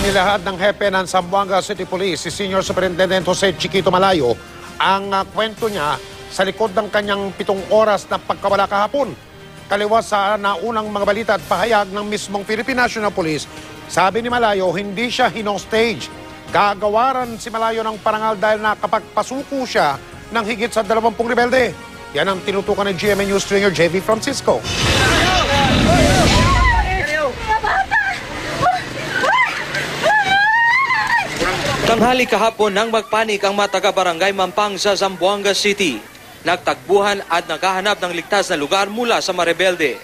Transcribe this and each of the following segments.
Inilahad ng hepe ng Zamboanga City Police, si Senior Superintendent Jose Chiquito Malayo, ang kwento niya sa likod ng kanyang 7 oras na pagkawala kahapon. Kaliwas sa naunang mga balita at pahayag ng mismong Philippine National Police, sabi ni Malayo, hindi siya hinostage. Gagawaran si Malayo ng parangal dahil nakapagpasuko siya ng higit sa 20 rebelde. Yan ang tinutukan ng GMA News Stringer JV Francisco. Tanghali kahapon nang magpanik ang mga taga-barangay Mampang sa Zamboanga City. Nagtagbuhan at naghahanap ng ligtas na lugar mula sa marebelde.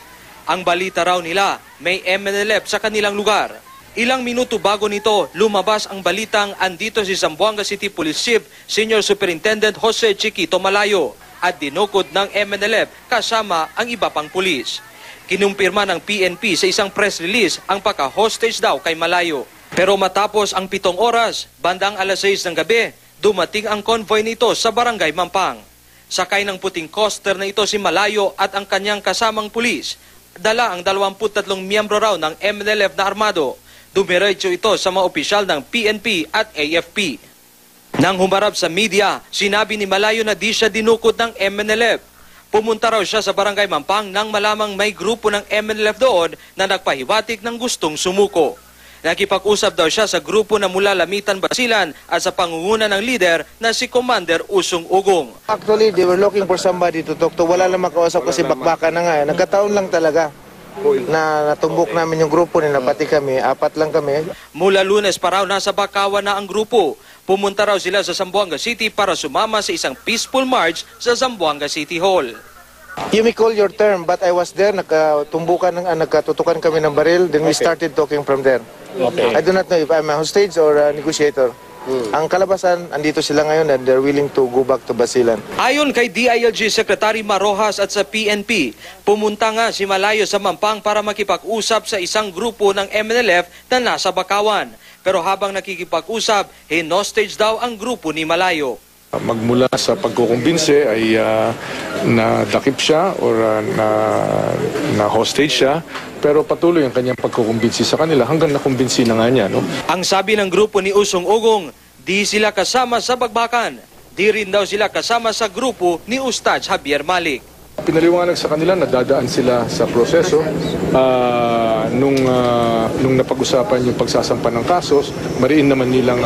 Ang balita raw nila, may MNLF sa kanilang lugar. Ilang minuto bago nito, lumabas ang balitang andito si Zamboanga City Police Chief Senior Superintendent Jose Chiquito Malayo at dinukod ng MNLF kasama ang iba pang pulis. Kinumpirma ng PNP sa isang press release ang pagka-hostage daw kay Malayo. Pero matapos ang 7 oras, bandang alas 6 ng gabi, dumating ang convoy nito sa barangay Mampang. Sakay ng puting coaster na ito si Malayo at ang kanyang kasamang pulis. Dala ang 23 miyembro raw ng MNLF na armado. Dumiretso ito sa mga opisyal ng PNP at AFP. Nang humarap sa media, sinabi ni Malayo na di siya dinukot ng MNLF. Pumunta raw siya sa barangay Mampang nang malamang may grupo ng MNLF doon na nagpahiwatig ng gustong sumuko. Nakipag-usap daw siya sa grupo na mula Lamitan, Basilan at sa pangunguna ng leader na si Commander Usong Ugong. Actually, they were looking for somebody to talk to. Wala lang makausap kasi bakbakan na nga. Nagkataon lang talaga na natumbok namin yung grupo nila, pati kami, 4 lang kami. Mula Lunes pa raw nasa Bakawan na ang grupo. Pumunta raw sila sa Zamboanga City para sumama sa isang peaceful march sa Zamboanga City Hall. You may call your term, but I was there, nagkatutukan kami ng baril, then we started talking from there. Okay. I do not know if I'm a hostage or a negotiator. Ang kalabasan, andito sila ngayon and they're willing to go back to Basilan. Ayon kay DILG Secretary Marojas at sa PNP, pumunta nga si Malayo sa Mampang para makipag-usap sa isang grupo ng MNLF na nasa Bakawan. Pero habang nakikipag-usap, hinostage daw ang grupo ni Malayo. Magmula sa pagkukumbinse ay nadakip siya or na-hostage siya, pero patuloy ang kanyang pagkukumbinsi sa kanila hanggang nakumbinsi na nga niya. No? Ang sabi ng grupo ni Usong Ugong, di sila kasama sa bagbakan. Di rin daw sila kasama sa grupo ni Ustad Javier Malik. Pinaliwanag sa kanila na dadaan sila sa proseso nung napag-usapan yung pagsasampa ng kasos, mariin naman nilang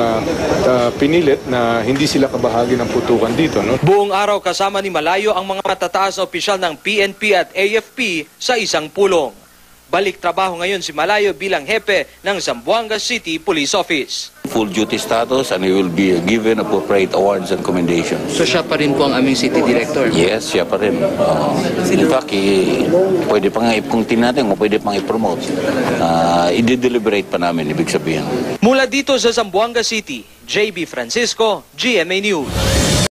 pinilit na hindi sila kabahagi ng putukan dito. No? Buong araw kasama ni Malayo ang mga matataas na opisyal ng PNP at AFP sa isang pulong. Balik trabaho ngayon si Malayo bilang hepe ng Zamboanga City Police Office. Full duty status and he will be given appropriate awards and commendations. So siya pa rin po ang aming city director? Yes, siya pa rin. In fact, pwede pa nga ipungtin natin o pwede pang i-promote. I-deliberate pa namin, ibig sabihin. Mula dito sa Zamboanga City, JB Francisco, GMA News.